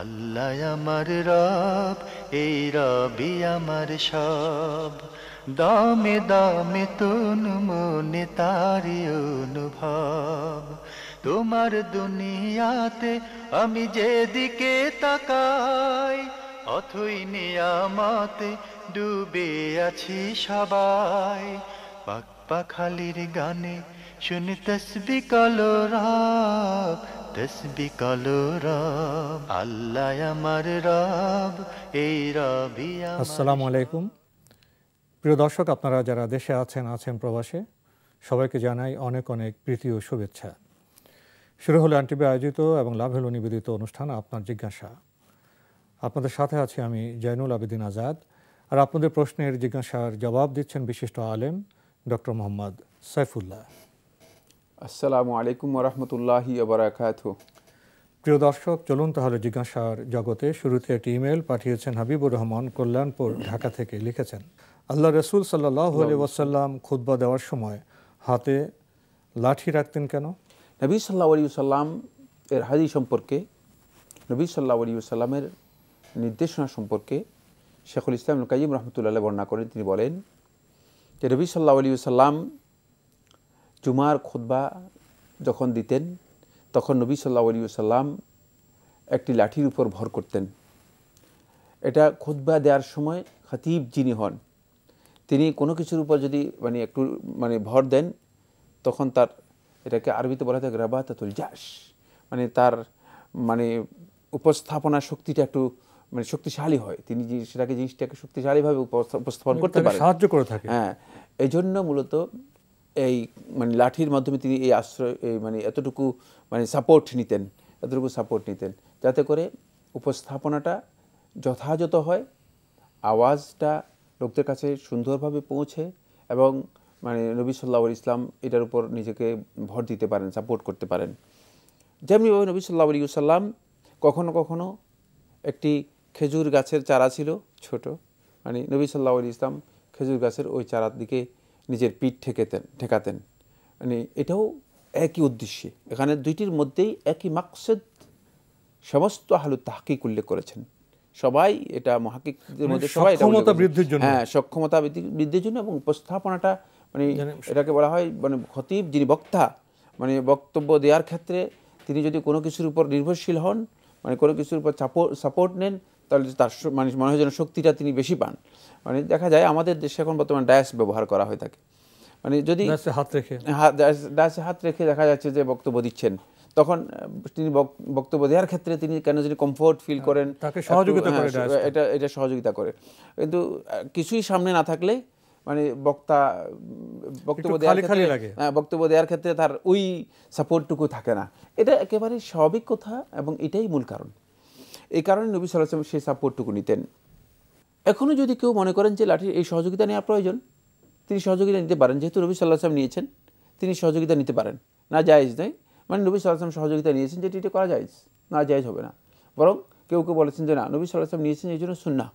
আল্লাহ আমার রব, এই রবি আমার সব। দামে দামে তুন মনে তারি অনুভব। তোমার দুনিয়াতে আমি যেদিকে তাকাই, অথই নিয়ামতে ডুবে আছি সবাই। পাক পাখালির গানে শুনি তসবি কলো রব, তসবি কলো রব। আল্লাহ আমার রব, এই রবি আমার। আসসালামু আলাইকুম প্রিয় দর্শক, আপনারা যারা দেশে আছেন প্রবাসে, সবাইকে জানাই অনেক অনেক প্রীতি ও শুভেচ্ছা। শুরু হলো আনটিভি আয়োজিত এবং লাভ হলো নিবেদিত অনুষ্ঠান আপনার জিজ্ঞাসা। আপনাদের সাথে আছি আমি জয়নুল আবেদিন আজাদ, আর আপনাদের প্রশ্নের জিজ্ঞাসার জবাব দিচ্ছেন বিশিষ্ট আলেম ডক্টর মোহাম্মদ সাইফুল্লাহ। আসসালামু আলাইকুম ওরহমতুল্লাহি ওয়া বারাকাতুহু। প্রিয় দর্শক, চলুন তাহলে জিজ্ঞাসার জগতে। শুরুতে একটি ইমেল পাঠিয়েছেন হাবিবুর রহমান, কল্যাণপুর, ঢাকা থেকে। লিখেছেন, আল্লাহ রসুল সাল্লাল্লাহু আলাইহি ওয়াসাল্লাম খুতবা দেওয়ার সময় হাতে লাঠি রাখতেন কেন? নবী সাল্লাল্লাহু আলাইহি ওয়াসাল্লাম এর হাদিস সম্পর্কে, নবী সাল্লাল্লাহু আলাইহি ওয়াসাল্লামের নির্দেশনা সম্পর্কে শেখুল ইসলাম ইবনে কাইয়িম রাহমাতুল্লাহ বর্ণনা করেন। তিনি বলেন যে নবী সাল্লাল্লাহু আলাইহি ওয়াসাল্লাম জুমার খুতবা যখন দিতেন, তখন নবী সাল্লাল্লাহু আলাইহি ওয়াসাল্লাম একটি লাঠির উপর ভর করতেন। এটা খুতবা দেওয়ার সময় খতিব যিনি হন, তিনি কোনো কিছুর উপর যদি একটু ভর দেন, তখন তার, এটাকে আরবিতে বলা হয় রাবাতাতুল জাস, তার উপস্থাপনা শক্তিটা একটু শক্তিশালী হয়। তিনি জিনিসটাকে শক্তিশালীভাবে উপস্থাপন করতে পারেন, সাহায্য করে থাকে। হ্যাঁ, এই জন্য মূলত এই লাঠির মাধ্যমে তিনি এই আশ্রয়, এতটুকু সাপোর্ট নিতেন, যাতে করে উপস্থাপনাটা যথাযথ হয়, আওয়াজটা লোকদের কাছে সুন্দরভাবে পৌঁছে এবং নবী সাল্লাল্লাহু আলাইহি ওয়াসাল্লাম এটার উপর নিজেকে ভর দিতে পারেন, সাপোর্ট করতে পারেন। যেমনিভাবে নবী সাল্লাল্লাহু আলাইহি ওয়াসাল্লাম কখনো কখনো একটি খেজুর গাছের চারা ছিল ছোট, নবী সাল্লাল্লাহু আলাইহি ওয়াসাল্লাম খেজুর গাছের ওই চারার দিকে নিজের পিঠ ঠেকাতেন। এটাও একই উদ্দেশ্যে, এখানে দুইটির মধ্যেই একই মাকসাদ সমস্ত আহলুত তাহকিক উল্লেখ করেছেন। সবাই এটা মুহাক্কিকদের মধ্যে সবাই সক্ষমতা বৃদ্ধির জন্য, হ্যাঁ, সক্ষমতা বৃদ্ধির জন্য এবং উপস্থাপনাটা এটাকে বলা হয় খতিব যিনি বক্তা, বক্তব্য দেওয়ার ক্ষেত্রে তিনি যদি কোনো কিছুর উপর নির্ভরশীল হন, কোনো কিছুর উপর সাপোর্ট নেন, তাহলে তার মনে হয় যেন শক্তিটা তিনি বেশি পান। দেখা যায় আমাদের দেশে এখন বর্তমানে ডায়াস ব্যবহার করা হয়ে থাকে। যদি ডায়াসে হাত রেখে দেখা যাচ্ছে যে বক্তব্য দিচ্ছেন, তখন তিনি বক্তব্য দেওয়ার ক্ষেত্রে তিনি কেন যদি কমফোর্ট ফিল করেন, এটা সহযোগিতা করে। কিন্তু কিছুই সামনে না থাকলে বক্তা বক্তব্য দেওয়ার ক্ষেত্রে তার ওই সাপোর্টটুকু থাকে না। এটা একেবারে স্বাভাবিক কথা এবং এটাই মূল কারণ। এই কারণে নবী সাল্লাল্লাহু আলাইহি ওয়াসাল্লাম সেই সাপোর্টটুকু নিতেন। এখনও যদি কেউ মনে করেন যে লাঠির এই সহযোগিতা নেওয়া প্রয়োজন, তিনি সহযোগিতা নিতে পারেন। যেহেতু নবী সাল্লাল্লাহু আলাইহি ওয়াসাল্লাম নিয়েছেন, তিনি সহযোগিতা নিতে পারেন। না জায়েজ নয়, নবী সাল্লাল্লাহু আলাইহি ওয়াসাল্লাম সহযোগিতা নিয়েছেন, যেটি এটা করা জায়েজ, না জায়েজ হবে না। বরং কেউ কেউ বলেছেন যে না, নবী সাল্লাল্লাহু আলাইহি ওয়াসাল্লাম নিয়েছেন, এই জন্য সুন্নাহ,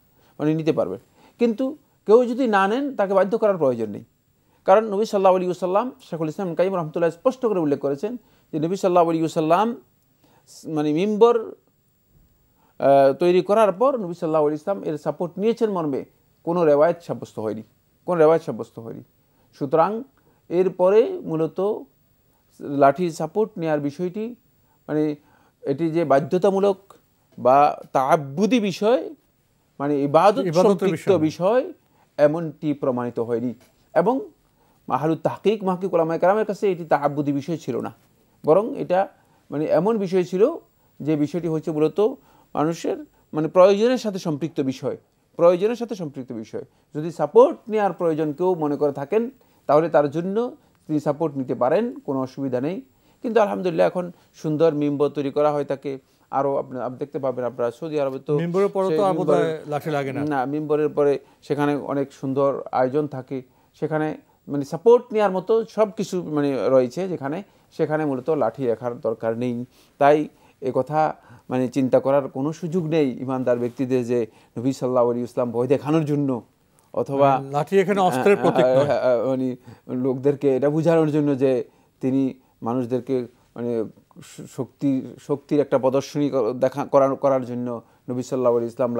নিতে পারবেন। কিন্তু কেউ যদি না নেন, তাকে বাধ্য করার প্রয়োজন নেই। কারণ নবী সাল্লাল্লাহু আলাইহি ওয়াসাল্লাম, শেখুল ইসলাম ইবনে কাইয়িম রাহমাতুল্লাহ স্পষ্ট করে উল্লেখ করেছেন যে নবী সাল্লাল্লাহু আলাইহি ওয়াসাল্লাম মিম্বর তৈরি করার পর নবী সাল্লাল্লাহু আলাইহি ওয়াসাল্লাম এর সাপোর্ট নিয়েছেন মর্মে কোনো রেওয়ায়েত সাব্যস্ত হয়নি। সুতরাং এরপরে মূলত লাঠির সাপোর্ট নেওয়ার বিষয়টি এটি যে বাধ্যতামূলক বা তাআব্বুদি বিষয়, ইবাদত সম্পৃক্ত বিষয়, এমনটি প্রমাণিত হয়নি। এবং আহলুত তাহকিক, মুহাক্কিক উলামায়ে কেরামের কাছে এটি তাআব্বুদি বিষয় ছিল না, বরং এটা এমন বিষয় ছিল যে বিষয়টি হচ্ছে মূলত মানুষের প্রয়োজনের সাথে সম্পৃক্ত বিষয়। যদি সাপোর্ট নেওয়ার প্রয়োজন কেউ মনে করে থাকেন, তাহলে তার জন্য তিনি সাপোর্ট নিতে পারেন, কোনো অসুবিধা নেই। কিন্তু আলহামদুলিল্লাহ এখন সুন্দর মিম্বর তৈরি করা হয় থাকে। আরও আপনি দেখতে পাবেন, আপনারা সৌদি আরবে তো মিম্বরের পরে সেখানে অনেক সুন্দর আয়োজন থাকে, সেখানে সাপোর্ট নেওয়ার মতো সব কিছু রয়েছে, সেখানে মূলত লাঠি রাখার দরকার নেই। তাই এ কথা চিন্তা করার কোনো সুযোগ নেই ইমানদার ব্যক্তিদের যে নবী সাল্লাল্লাহু আলাইহি ওয়াসাল্লাম ভয় দেখানোর জন্য অথবা লাঠি এখানে অস্ত্রের প্রতীক নয়, লোকদেরকে এটা বোঝানোর জন্য যে তিনি মানুষদেরকে মানে শক্তির একটা প্রদর্শনী করার জন্য নবী সাল্লাল্লাহু আলাইহি ওয়াসাল্লাম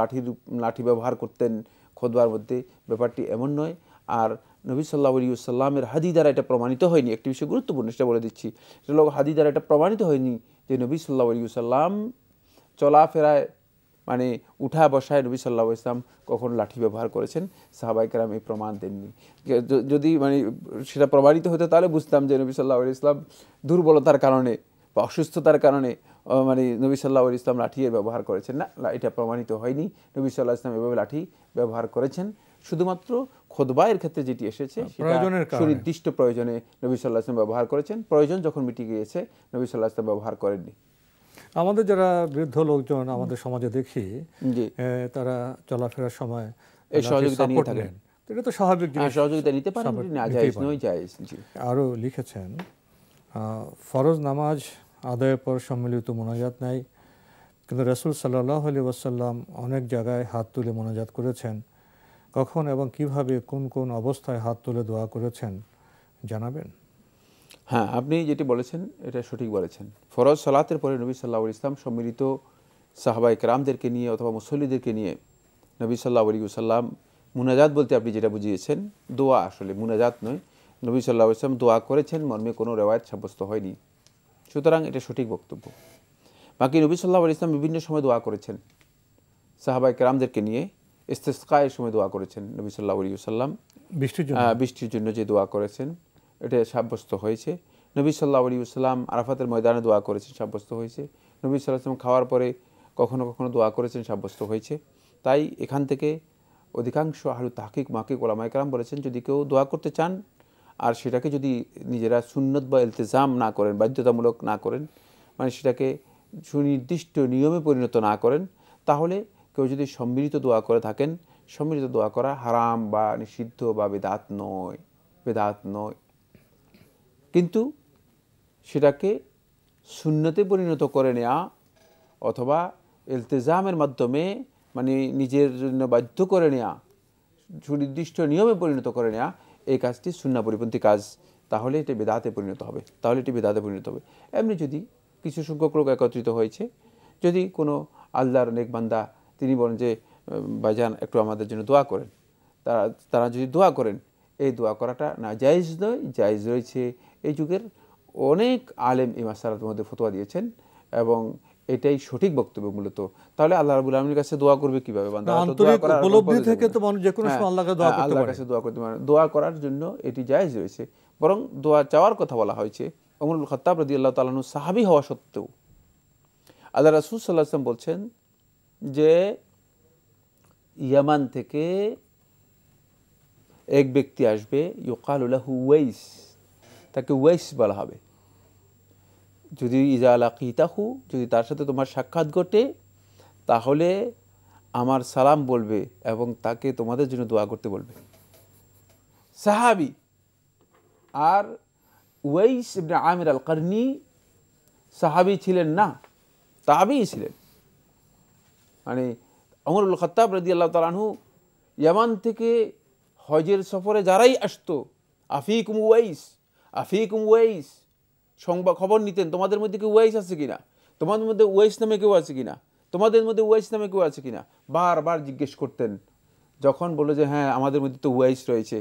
লাঠি ব্যবহার করতেন খুতবার মধ্যে, ব্যাপারটি এমন নয়। আর নবী সাল্লাল্লাহু আলাইহি ওয়াসাল্লামের হাদীস দ্বারা এটা প্রমাণিত হয়নি। একটি বিষয় গুরুত্বপূর্ণ, সেটা বলে দিচ্ছি, সেটা হলো হাদীস দ্বারা এটা প্রমাণিত হয়নি যে নবী সাল্লাল্লাহু আলাইহি ওয়াসাল্লাম চলাফেরায় মানে উঠা বসায় নবী সাল্লাল্লাহু আলাইহি ওয়াসাল্লাম কখন লাঠি ব্যবহার করেছেন। সাহাবায়ে কেরাম এই প্রমাণ দেননি। যদি মানে সেটা প্রমাণিত হতো তাহলে বুঝতাম যে নবী সাল্লাল্লাহু আলাইহি ওয়াসাল্লাম দুর্বলতার কারণে বা অসুস্থতার কারণে মানে নবী সাল্লাল্লাহু আলাইহি ওয়াসাল্লাম লাঠি ব্যবহার করেছেন। না, এটা প্রমাণিত হয়নি। নবী সাল্লাল্লাহু আলাইহি ওয়াসাল্লাম এভাবে লাঠি ব্যবহার করেছেন। শুধুমাত্র খুতবায়ের ক্ষেত্রে যেটি এসেছে সেটা সুনির্দিষ্ট প্রয়োজনে নবী সাল্লাল্লাহু আলাইহি ওয়াসাল্লাম ব্যবহার করেছেন। প্রয়োজন যখন মিটে গিয়েছে নবী সাল্লাল্লাহু আলাইহি ওয়াসাল্লাম ব্যবহার করেননি। আমাদের যারা বৃদ্ধ লোকজন আমাদের সমাজে দেখি, তারা চলাফেরার সময় এই সহযোগিতা নিয়ে থাকেন, এটা তো স্বাভাবিক জিনিস, সহযোগিতা নিতে পারেন, না জায়েজ নয়, জায়েজ। আরও লিখেছেন ফরজ নামাজ আদায়ের পর সম্মিলিত মোনাজাত নাই, কিন্তু রাসূল সাল্লাল্লাহু আলাইহি ওয়াসাল্লাম অনেক জায়গায় হাত তুলে মোনাজাত করেছেন। কখন এবং কিভাবে কোন কোন অবস্থায় হাত তুলে দোয়া করেছেন জানাবেন? হ্যাঁ, আপনি যেটি বলেছেন এটা সঠিক বলেছেন। ফরজ সালাতের পরে নবী সাল্লাল্লাহু আলাইহি ওয়াসাল্লাম সম্মিলিত সাহাবায়ে কেরামদেরকে নিয়ে অথবা মুসল্লিদেরকে নিয়ে নবী সাল্লাল্লাহু আলাইহি ওয়াসাল্লাম মুনাজাত বলতে আপনি যেটা বুঝিয়েছেন দোয়া, আসলে মুনাজাত নয়, নবী সাল্লাল্লাহু আলাইহি ওয়াসাল্লাম দোয়া করেছেন মর্মে কোনো রিওয়ায়াত সাব্যস্ত হয়নি। সুতরাং এটা সঠিক বক্তব্য। বাকি নবী সাল্লাল্লাহু আলাইহি ওয়াসাল্লাম বিভিন্ন সময় দোয়া করেছেন সাহাবায়ে কেরামদেরকে নিয়ে। ইস্তিসকায়ের সময় দোয়া করেছেন নবী সাল্লাল্লাহু আলাইহি ওয়াসাল্লাম, বৃষ্টির জন্য যে দোয়া করেছেন এটা সাব্যস্ত হয়েছে। নবী সাল্লাল্লাহু আলাইহি ওয়াসাল্লাম আরাফাতের ময়দানে দোয়া করেছেন, সাব্যস্ত হয়েছে। নবী সাল্লাল্লাহু আলাইহি ওয়াসাল্লাম খাওয়ার পরে কখনো কখনো দোয়া করেছেন, সাব্যস্ত হয়েছে। তাই এখান থেকে অধিকাংশ আহলু তাহকিক মাহকিক ওলামায়ে কেরাম বলেছেন যদি কেউ দোয়া করতে চান আর সেটাকে যদি নিজেরা সুন্নত বা ইলতিজাম না করেন, বাধ্যতামূলক না করেন, মানে সেটাকে সুনির্দিষ্ট নিয়মে পরিণত না করেন, তাহলে কেউ যদি সম্মিলিত দোয়া করে থাকেন, সম্মিলিত দোয়া করা হারাম বা নিষিদ্ধ বা বেদাত নয়, কিন্তু সেটাকে সুন্নতে পরিণত করে নেওয়া অথবা ইলতিজামের মাধ্যমে মানে নিজের জন্য বাধ্য করে নেওয়া, সুনির্দিষ্ট নিয়মে পরিণত করে নেওয়া, এই কাজটি সুন্নাহ পরিপন্থী কাজ, তাহলে এটি বেদাতে পরিণত হবে। এমনি যদি কিছু সংখ্যক লোক একত্রিত হয়েছে, যদি কোনো আল্লাহর নেক বান্দা তিনি বলেন যে ভাইজান একটু আমাদের জন্য দোয়া করেন, তারা যদি দোয়া করেন, এই দোয়া করাটা না জায়েজ নয়, জায়েজ রয়েছে। এই যুগের অনেক আলেম এই মাসআলার মধ্যে ফতোয়া দিয়েছেন এবং এটাই সঠিক বক্তব্য মূলত। তাহলে আল্লাহ রাব্বুল আলামিনের কাছে দোয়া করবে কিভাবে? বান্দা তো দোয়া করার উপলব্ধি থেকে তো মানুষ যে কোনো সময় আল্লাহর কাছে দোয়া করতে পারে। দোয়া করার জন্য এটি জায়েজ রয়েছে, বরং দোয়া চাওয়ার কথা বলা হয়েছে। ওমর ইবনে খাত্তাব রাদিয়াল্লাহু তাআলা আনহু সাহাবী হওয়া সত্ত্বেও আল্লাহ রাসূল সাল্লাল্লাহু আলাইহি ওয়াসাল্লাম বলছেন যে ইয়ামান থেকে এক ব্যক্তি আসবে, ইউকালু লাহু ওয়াইস, তাকে ওয়াইস বলা হবে। যদি ইজা লাকিতাহু, যদি তার সাথে তোমার সাক্ষাৎ ঘটে, তাহলে আমার সালাম বলবে এবং তাকে তোমাদের জন্য দোয়া করতে বলবে। সাহাবী। আর ওয়াইস ইবনে আমির আল কারনি সাহাবী ছিলেন না, তাবিঈ ছিলেন। মানে ওমর ইবনে খাত্তাব রাদিয়াল্লাহু তাআলা আনহু ইয়ামান থেকে হজের সফরে যারাই আসতো, আফিকুম ওয়াইস সংবাদ খবর নিতেন, তোমাদের মধ্যে কি ওয়াইস আছে কিনা, তোমাদের মধ্যে ওয়াইস নামে কেউ আছে কিনা, তোমাদের মধ্যে ওয়াইস নামে কেউ আছে কিনা, বারবার জিজ্ঞেস করতেন। যখন বললো যে হ্যাঁ আমাদের মধ্যে তো ওয়াইস রয়েছে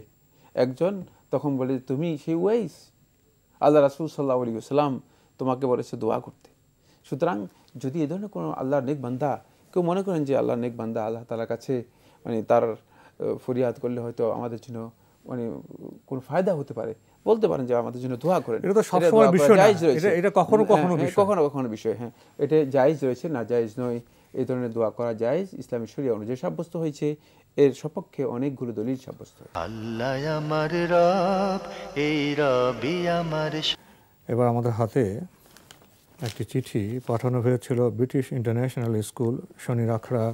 একজন, তখন বলে তুমি সেই ওয়াইস, আল্লাহ রাসূল সাল্লাল্লাহু আলাইহি ওয়াসাল্লাম তোমাকে বলেছে দোয়া করতে। সুতরাং যদি এ ধরনের কোনো আল্লাহর নেক বান্দা কেউ মনে করেন যে আল্লাহর নেক বান্দা আল্লাহ তাআলার কাছে মানে তার ফরিয়াদ করলে হয়তো আমাদের জন্য মানে কোনো ফায়দা হতে পারে, বলতে পারেন যে আমাদের জন্য দোয়া করেন। এটা তো সবসময় বিষয় না, এটা কখনো বিষয়। হ্যাঁ, এটা জায়েজ রয়েছে, না জায়েজ নয়। এই ধরনের দোয়া করা জায়েজ, ইসলামী শরিয়া অনুযায়ী সাব্যস্ত হয়েছে। এর সপক্ষে অনেকগুলো দলিল সাব্যস্ত হয়েছে। আল্লাহ আমার রব, এই রবই আমার। এবার আমাদের হাতে একটি চিঠি পাঠানো হয়েছিল ব্রিটিশ ইন্টারন্যাশনাল স্কুল, শনির আখড়া,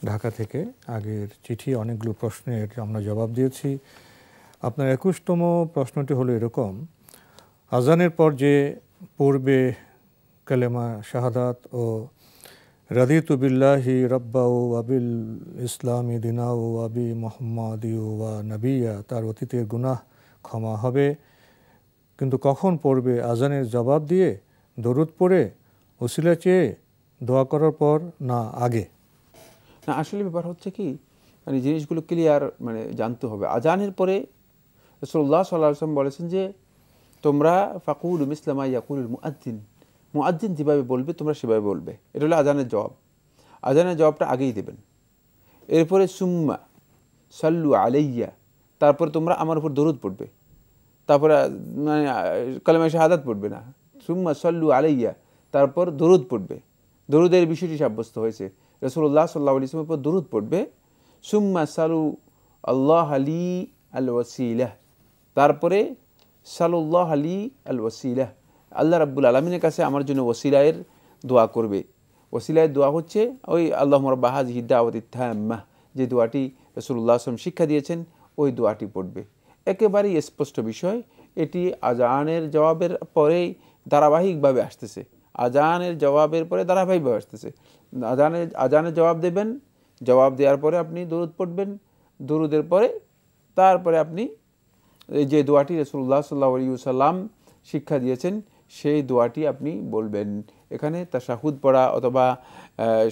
ঢাকা থেকে। আগের চিঠি অনেকগুলো প্রশ্নের আমরা জবাব দিয়েছি। আপনার 21তম প্রশ্নটি হলো এরকম: আজানের পর যে পূর্বে কালেমা শাহাদাত ও রাদিতু বিল্লাহি রাব্বা ওয়া বিল ইসলামি দিনা ওয়া বি মুহাম্মাদি ওয়া নবিয়া, তার অতীতের গুনাহ ক্ষমা হবে, কিন্তু কখন পড়বে? আজানের জবাব দিয়ে দরুদ পড়ে ওসিলা চেয়ে দোয়া করার পর না আগে? না, আসলে ব্যাপার হচ্ছে কি, মানে জিনিসগুলো ক্লিয়ার মানে জানতে হবে। আজানের পরে রাসূলুল্লাহ সাল্লাল্লাহু আলাইহি ওয়াসাল্লাম বলেছেন যে তোমরা ফাকুলু মিসলা মা ইয়াকুলুল মুআদ্দিন, মুআদ্দিন যেভাবে বলবে তোমরা সেভাবে বলবে। এটা হলো আজানের জবাব। আজানের জবাবটা আগেই দেবেন। এরপরে সুম্মা সাল্লু আলাইয়া, তারপরে তোমরা আমার উপর দরুদ পড়বে। তারপরে মানে কালেমা শাহাদাত পড়বে না, সুম্মা সাল্লু আলাইয়া, তারপর দরুদ পড়বে। দরুদের বিষয়টি সাব্যস্ত হয়েছে। রাসূলুল্লাহ সাল্লাল্লাহু আলাইহি ওয়াসাল্লামের উপর দরুদ পড়বে। সুম্মা সালু আল্লাহ আলী আল ওয়াসিলাহ, তারপরে সাল্লাল্লাহু আলী আল ওয়াসিলাহ, আল্লাহ রাব্বুল আলামিনের কাছে আমার জন্য ওসিলায়ের দোয়া করবে। ওসিলায়ের দোয়া হচ্ছে ওই আল্লাহুম্মা রাব্বা হাযিহি দাওয়াতিত তাম্মাহ, যে দোয়াটি রাসূলুল্লাহ সাল্লাল্লাহু আলাইহি ওয়াসাল্লাম শিক্ষা দিয়েছেন, ওই দোয়াটি পড়বে। একেবারেই স্পষ্ট বিষয়, এটি আজানের জবাবের পরেই ধারাবাহিকভাবে আসতেছে। আজানের জবাবের পরে ধারাবাহিকভাবে আসতেছে। আজানের জবাব দেবেন, জবাব দেওয়ার পরে আপনি দরুদ পড়বেন, দরুদের পরে তারপরে আপনি এই যে দোয়াটি রাসূলুল্লাহ সাল্লাল্লাহু আলাইহি ওয়াসাল্লাম শিক্ষা দিয়েছেন সেই দোয়াটি আপনি বলবেন। এখানে তাশাহুদ পড়া অথবা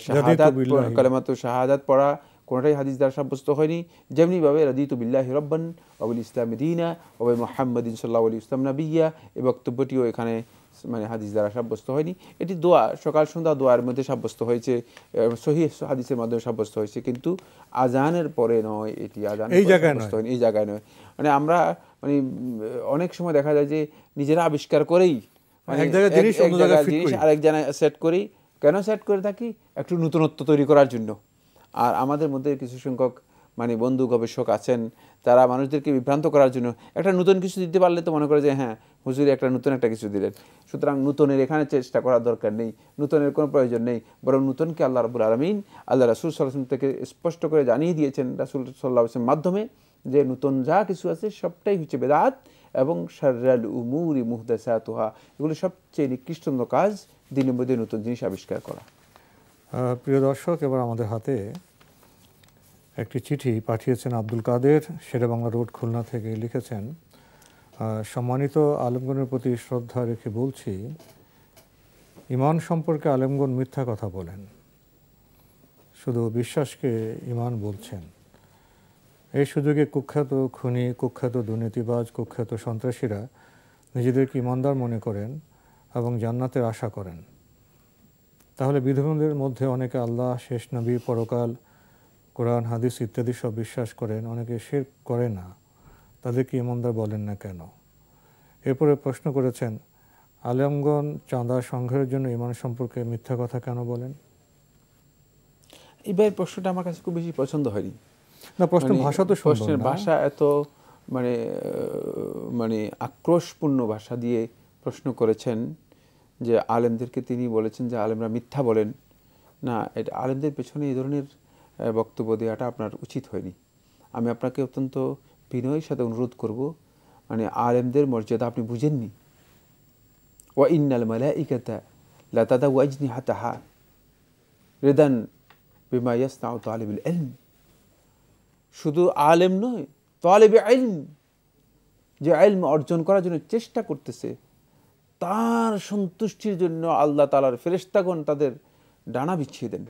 শাহাদাত, কালেমাতু শাহাদাত পড়া কোনোটাই হাদিস দ্বারা সাব্যস্ত হয়নি। যেমনিভাবে রাদিতু বিল্লাহি রাব্বান ওয়া বিল ইসলামি দীনা ওয়া বি মুহাম্মাদিন সাল্লাল্লাহু আলাইহি ওয়াসাল্লাম নাবিয়্যা, এই বক্তব্যটিও এখানে মানে হাদিস দ্বারা সাব্যস্ত হয়নি। এটি দোয়া, সকাল সন্ধ্যা দোয়ার মধ্যে সাব্যস্ত হয়েছে, সহিহ হাদিসের মাধ্যমে সাব্যস্ত হয়েছে, কিন্তু আজানের পরে নয়। এটি আজানের পরে সাব্যস্ত হয়নি, এই জায়গায় নয়। মানে আমরা মানে অনেক সময় দেখা যায় যে নিজেরা আবিষ্কার করেই এক জায়গায় জিনিস আরেক জায়গায় সেট করি। কেন সেট করে থাকি? একটু নতুনত্ব তৈরি করার জন্য। আর আমাদের মধ্যে কিছু সংখ্যক মানে বন্ধু গবেষক আছেন, তারা মানুষদেরকে বিভ্রান্ত করার জন্য একটা নতুন কিছু দিতে পারলে তো মনে করে যে হ্যাঁ হুজুর একটা নতুন একটা কিছু দিলেন, সুতরাং নতুনের এখানে চেষ্টা করার দরকার নেই, নতুনের কোনো প্রয়োজন নেই। বরং নতুনকে আল্লাহ রাব্বুল আলামিন আল্লাহ রাসূল সাল্লাল্লাহু আলাইহি ওয়াসাল্লাম থেকে স্পষ্ট করে জানিয়ে দিয়েছেন রাসূল সাল্লাল্লাহু আলাইহি ওয়াসাল্লামের মাধ্যমে যে নতুন যা কিছু আছে সবটাই হচ্ছে বেদাত, এবং শাররাল উমুরি মুহদাসাতুহা, এগুলো সবচেয়ে নিকৃষ্ট কাজ, দিনের মধ্যে নতুন জিনিস আবিষ্কার করা। প্রিয় দর্শক, এবার আমাদের হাতে একটি চিঠি পাঠিয়েছেন আব্দুল কাদের, শেরেবাংলা রোড, খুলনা থেকে। লিখেছেন, সম্মানিত আলেমগণের প্রতি শ্রদ্ধা রেখে বলছি, ঈমান সম্পর্কে আলেমগণ মিথ্যা কথা বলেন, শুধু বিশ্বাসকে ঈমান বলছেন। এই সুযোগে কুখ্যাত খুনি, কুখ্যাত দুর্নীতিবাজ, কুখ্যাত সন্ত্রাসীরা নিজেদেরকে ঈমানদার মনে করেন এবং জান্নাতের আশা করেন। তাহলে বিধর্মীদের মধ্যে অনেকে আল্লাহ, শেষ নবী, পরকাল, কোরআন, হাদিস ইত্যাদি সব বিশ্বাস করেন, অনেকে শিরক করে না, তাদেরকে ঈমানদার বলেন না কেন? এরপরে প্রশ্ন করেছেন, আলেমগণ চাঁদা সংগ্রহের জন্য ঈমান সম্পর্কে মিথ্যা কথা কেন বলেন? এবার প্রশ্নটা আমার কাছে খুব বেশি পছন্দ হয়নি। না, প্রশ্নের ভাষা তো সুন্দর, প্রশ্নের ভাষা এত মানে মানে আক্রোশপূর্ণ ভাষা দিয়ে প্রশ্ন করেছেন যে আলেমদেরকে তিনি বলেছেন যে আলেমরা মিথ্যা বলেন। না, এটা আলেমদের পেছনে এই ধরনের বক্তব্য দেওয়াটা আপনার উচিত হয়নি। আমি আপনাকে অত্যন্ত বিনয়ের সাথে অনুরোধ করব, মানে আলেমদের মর্যাদা আপনি বুঝেননি। ওয়া ইন্নাল মালাইকাতা লা তাদাউ আজনিহাতাহা রিদান বিমা ইয়াসনাউ তালিবুল ইলম। শুধু আলেম নয়, তালিবে ইলম, যে ইলম অর্জন করার জন্য চেষ্টা করতেছে, তার সন্তুষ্টির জন্য আল্লাহ তাআলার ফেরেশতাগণ তাদের ডানা বিছিয়ে দেন।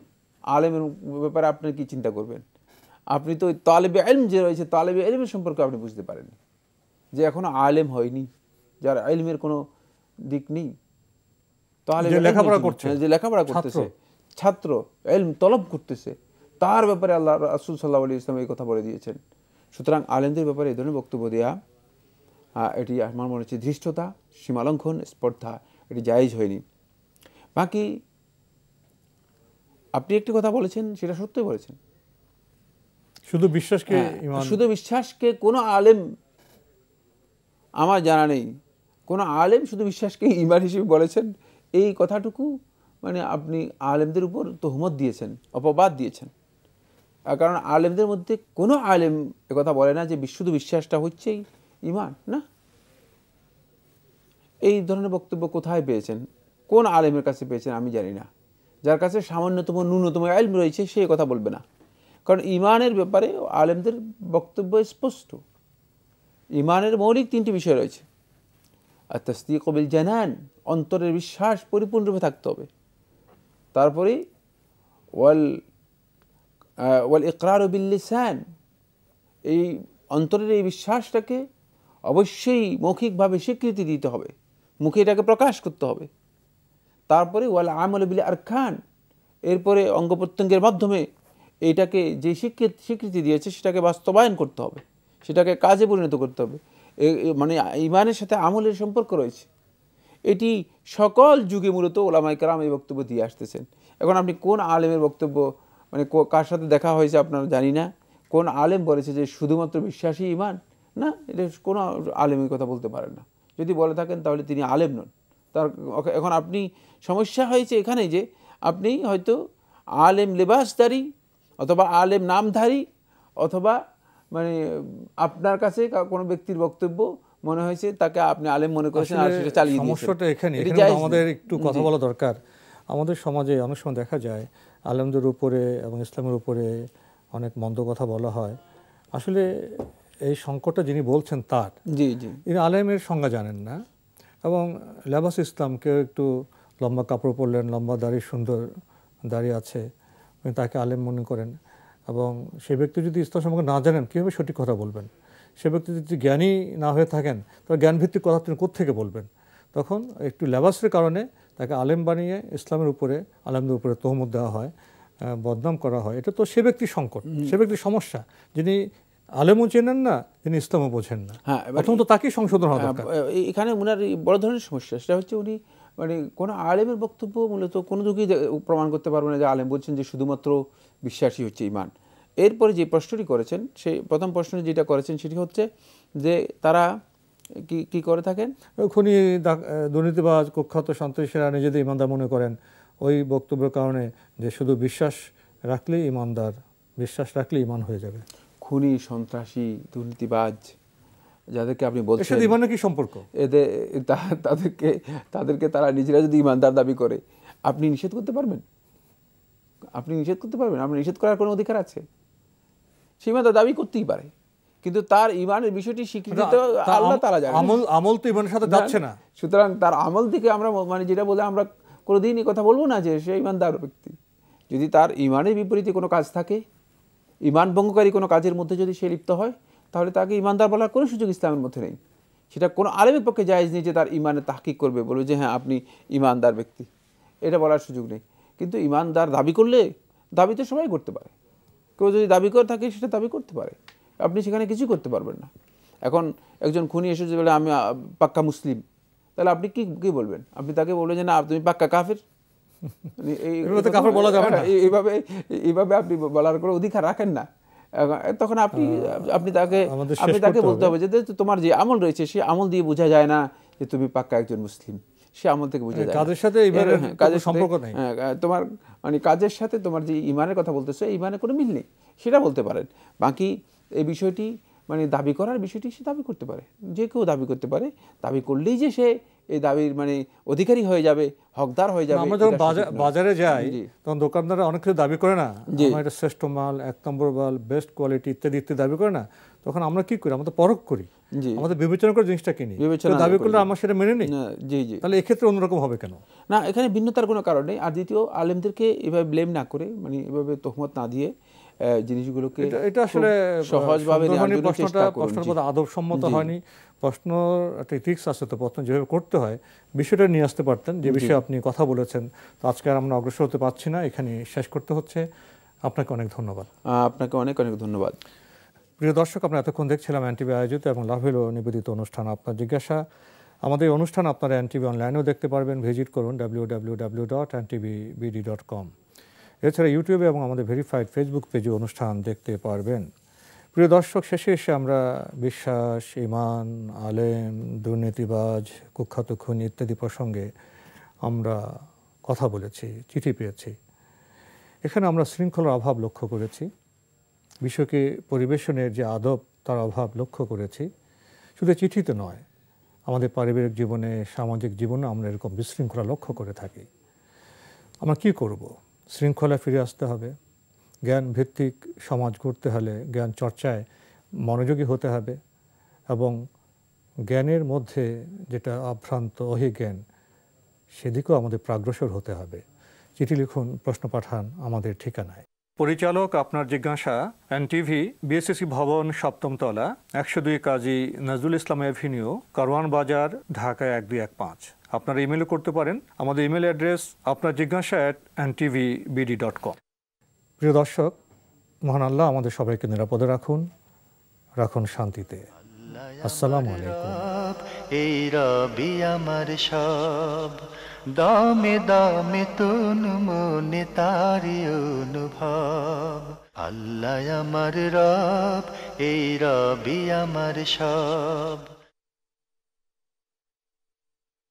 আলেমের ব্যাপারে আপনি কি চিন্তা করবেন? আপনি তো ওই তালিবে ইলম যে রয়েছে, তালিবে ইলমের সম্পর্কে আপনি বুঝতে পারেন যে এখনো আলেম হয়নি, যার ইলমের কোনো দিক নেই, তালিবে লেখাপড়া করছে, যে লেখাপড়া করতেছে, ছাত্র ইলম তলব করতেছে, তার ব্যাপারে আল্লাহ রাসূল সাল্লাল্লাহু আলাইহি ওয়াসাল্লাম এই কথা বলে দিয়েছেন। সুতরাং আলেমদের ব্যাপারে এই ধরনের বক্তব্য দেওয়া এটি আমার মনে হচ্ছে ধৃষ্টতা, সীমালঙ্ঘন, স্পর্ধা, এটি জায়েজ হয়নি। বাকি আপনি একটি কথা বলেছেন, সেটা সত্যই বলেছেন, শুধু বিশ্বাসকে শুধু বিশ্বাসকে কোনো আলেম আমার জানা নেই, কোনো আলেম শুধু বিশ্বাসকে ঈমান হিসেবে বলেছেন, এই কথাটুকু মানে আপনি আলেমদের উপর তোহমত দিয়েছেন, অপবাদ দিয়েছেন। কারণ আলেমদের মধ্যে কোনো আলেম একথা বলে না যে শুধু বিশ্বাসটা হচ্ছেই ঈমান। না, এই ধরনের বক্তব্য কোথায় পেয়েছেন, কোন আলেমের কাছে পেয়েছেন আমি জানি না। যার কাছে সামান্যতম ন্যূনতম ইলম রয়েছে সে কথা বলবে না, কারণ ঈমানের ব্যাপারে আলেমদের বক্তব্য স্পষ্ট। ঈমানের মৌলিক তিনটি বিষয় রয়েছে, আর তাসদীক বিল জানান, অন্তরের বিশ্বাস পরিপূর্ণরূপে থাকতে হবে। তারপরে ওয়াল ইকরার বিল লিসান, এই অন্তরের এই বিশ্বাসটাকে অবশ্যই মৌখিকভাবে স্বীকৃতি দিতে হবে, মুখে এটাকে প্রকাশ করতে হবে। তারপরে ওয়াল আমল বিল আরকান, এরপরে অঙ্গ প্রত্যঙ্গের মাধ্যমে এইটাকে যে স্বীকৃতি দিয়েছে সেটাকে বাস্তবায়ন করতে হবে, সেটাকে কাজে পরিণত করতে হবে। মানে ঈমানের সাথে আমলের সম্পর্ক রয়েছে। এটি সকল যুগে মূলত ওলামায়ে কেরাম এই বক্তব্য দিয়ে আসতেছেন। এখন আপনি কোন আলেমের বক্তব্য, মানে কার সাথে দেখা হয়েছে আপনারা জানি না, কোন আলেম বলেছে যে শুধুমাত্র বিশ্বাসী ঈমান? না, এটা কোনো আলেমের কথা বলতে পারেন না। যদি বলে থাকেন তাহলে তিনি আলেম নন। এখন আপনি সমস্যা হয়েছে এখানে যে আপনি হয়তো আলেম লেবাসধারী অথবা আলেম নামধারী, অথবা মানে আপনার কাছে কোনো ব্যক্তির বক্তব্য মনে হয়েছে তাকে আপনি আলেম মনে করেছেন আর সেটা চালিয়ে দিয়েছেন। সমস্যাটা এখানে আমাদের একটু কথা বলা দরকার। আমাদের সমাজে অনেক সময় দেখা যায় আলেমদের উপরে এবং ইসলামের উপরে অনেক মন্দ কথা বলা হয়। আসলে এই সংকটটা যিনি বলছেন তার, জি জি, ইনি আলেমের সংজ্ঞা জানেন না, এবং লেবাস ইসলামকে একটু লম্বা কাপড় পরলেন, লম্বা দাড়ি, সুন্দর দাড়ি আছে, তাকে আলেম মনে করেন। এবং সে ব্যক্তি যদি ইসলাম সম্পর্কে না জানেন কীভাবে সঠিক কথা বলবেন? সে ব্যক্তি যদি জ্ঞানী না হয়ে থাকেন তাহলে জ্ঞানভিত্তিক কথা তিনি কোত্থেকে বলবেন? তখন একটু লেবাসের কারণে তাকে আলেম বানিয়ে ইসলামের উপরে, আলেমদের উপরে তহমত দেওয়া হয়, বদনাম করা হয়। এটা তো সে ব্যক্তির সংকট, সে ব্যক্তির সমস্যা, যিনি আলেমও চেনেন না, তিনি ইসলামও বোঝেন না। প্রথম তো তাকেই সংশোধন হওয়া দরকার। এখানে ওনার বড় ধরনের সমস্যা, সেটা হচ্ছে উনি মানে কোনো আলেমের বক্তব্য মূলত কোনো যুগেই প্রমাণ করতে পারবে না যে আলেম বলছেন যে শুধুমাত্র বিশ্বাসী হচ্ছে ঈমান। এরপরে যে প্রশ্নটি করেছেন, সেই প্রথম প্রশ্ন যেটা করেছেন সেটি হচ্ছে যে তারা কি করে থাকেন? খুনি, দুর্নীতিবাজ, কুখ্যাত সন্ত্রাসীরা নিজেদের ঈমানদার মনে করেন ওই বক্তব্যের কারণে, যে শুধু বিশ্বাস রাখলেই ঈমানদার, বিশ্বাস রাখলেই ঈমান হয়ে যাবে। খুনি, সন্ত্রাসী, দুর্নীতিবাজ যাদেরকে আপনি বলছেন, ঈমানের কি সম্পর্ক? এদের তাদেরকে তারা নিজেরা যদি ঈমানদার দাবি করে, আপনি নিষেধ করতে পারবেন? আপনি নিষেধ করতে পারবেন? আপনার নিষেধ করার কোনো অধিকার আছে? সে ঈমানদার দাবি করতেই পারে, কিন্তু তার ঈমানের বিষয়টি স্বীকৃতি তো আল্লাহ তাআলা জানেন। আমল তো ঈমানের সাথে যাচ্ছে না। সুতরাং তার আমল থেকে আমরা মানে যেটা বলে আমরা কোনোদিন এই কথা বলবো না যে সে ঈমানদার ব্যক্তি। যদি তার ঈমানের বিপরীতে কোনো কাজ থাকে, ঈমান ভঙ্গকারী কোনো কাজের মধ্যে যদি সে লিপ্ত হয়, তাহলে তাকে ঈমানদার বলার কোনো সুযোগ ইসলামের মধ্যে নেই। সেটা কোনো আলেমের পক্ষে জায়েজ নেই যে তার ঈমানের তাহকিক করবে, বলবে যে হ্যাঁ আপনি ঈমানদার ব্যক্তি, এটা বলার সুযোগ নেই। কিন্তু ঈমানদার দাবি করলে, দাবি তো সবাই করতে পারে, কেউ যদি দাবি করে থাকে সেটা দাবি করতে পারে, আপনি সেখানে কিছুই করতে পারবেন না। এখন একজন খুনি এসে বলে আমি পাক্কা মুসলিম, তাহলে আপনি কি বলবেন? আপনি তাকে বলবেন যে না তুমি পাক্কা কাফের, এইভাবে আপনি বলার কোনো অধিকার রাখেন না। তখন আপনি তাকে বলতে হবে যে তোমার যে আমল রয়েছে সে আমল দিয়ে বোঝা যায় না যে তুমি পাক্কা একজন মুসলিম, সে আমল থেকে বোঝা যায়। কাজের সাথে সম্পর্ক নেই, তোমার মানে কাজের সাথে তোমার যে ঈমানের কথা বলতেছো, ঈমানের কোনো মিল নেই, সেটা বলতে পারেন। বাকি এই বিষয়টি মানে দাবি করার বিষয়টি সে দাবি করতে পারে, যে কেউ দাবি করতে পারে। দাবি করলেই যে সে এই দাবির মানে অধিকারী হয়ে যাবে, হকদার হয়ে যাবে। আমরা যখন বাজারে যাই তখন দোকানদাররা অনেক কিছু দাবি করে না, আমার এটা শ্রেষ্ঠ মাল, 1 নম্বর মাল, বেস্ট কোয়ালিটি ইত্যাদি ইত্যাদি দাবি করে না। তখন আমরা কি করি? আমরা তো পরখ করি, আমাদের বিবেচনা করে জিনিসটা কিনি। দাবি করলে আমরা সেটা মেনে নিই। তাহলে এক্ষেত্রে অন্যরকম হবে কেন? না, এখানে ভিন্নতার কোনো কারণ নেই। আর দ্বিতীয়, আলেমদেরকে এভাবে ব্লেম না করে, মানে এভাবে তহমত না দিয়ে জিনিসগুলোকে এটা আসলে সহজভাবে প্রশ্নটা আদবসম্মত হয়নি। প্রশ্ন একটা ইথিক্স আছে, তো প্রশ্ন যেভাবে করতে হয় বিষয়টা নিয়ে আসতে পারতেন, যে বিষয়ে আপনি কথা বলেছেন। তো আজকে আর আমরা অগ্রসর হতে পারছি না, এখানে শেষ করতে হচ্ছে। আপনাকে অনেক ধন্যবাদ। আপনাকে অনেক অনেক ধন্যবাদ। প্রিয় দর্শক, আমরা এতক্ষণ দেখছিলাম এনটিভি আয়োজিত এবং লাভেলো নিবেদিত অনুষ্ঠান আপনার জিজ্ঞাসা। আমাদের অনুষ্ঠান আপনারা এনটিভি অনলাইনেও দেখতে পারবেন, ভিজিট করুন www.ntvbd.com। এছাড়া ইউটিউবে এবং আমাদের ভেরিফাইড ফেসবুক পেজে অনুষ্ঠান দেখতে পারবেন। প্রিয় দর্শক, শেষে এসে আমরা বিশ্বাস, ঈমান, আলেম, দুর্নীতিবাজ, কুখ্যাত খুনি ইত্যাদি প্রসঙ্গে আমরা কথা বলেছি, চিঠি পেয়েছি। এখানে আমরা শৃঙ্খলার অভাব লক্ষ্য করেছি, বিষয়কে পরিবেশনের যে আদব তার অভাব লক্ষ্য করেছি। শুধু চিঠিতে নয়, আমাদের পারিবারিক জীবনে, সামাজিক জীবনে আমরা এরকম বিশৃঙ্খলা লক্ষ্য করে থাকি। আমরা কি করব? শৃঙ্খলা ফিরে আসতে হবে। জ্ঞান ভিত্তিক সমাজ গড়তে হলে জ্ঞান চর্চায় মনোযোগী হতে হবে এবং জ্ঞানের মধ্যে যেটা আভ্রান্ত অহিজ্ঞান, সেদিকেও আমাদের প্রাগ্রসর হতে হবে। চিঠি লিখুন, প্রশ্ন পাঠান আমাদের ঠিকানায়। পরিচালক আপনার জিজ্ঞাসা, এনটিভি, বিএসসি ভবন, 7ম তলা, 102 কাজী নজরুল ইসলাম এভিনিউ, কারওয়ান বাজার, ঢাকা 1215। আপনারা ইমেলও করতে পারেন। আমাদের ইমেল অ্যাড্রেস আপনার জিজ্ঞাসা @ntvbd.com। প্রিয় দর্শক, মহান আল্লাহ আমাদের সবাইকে নিরাপদে রাখুন, রাখুন শান্তিতে। আসসালামু আলাইকুম। এই রবি আমার সব, দামে দামে তুন মনে তারি অনুভব। আল্লাহ আমার রব, এই রবি আমার সব।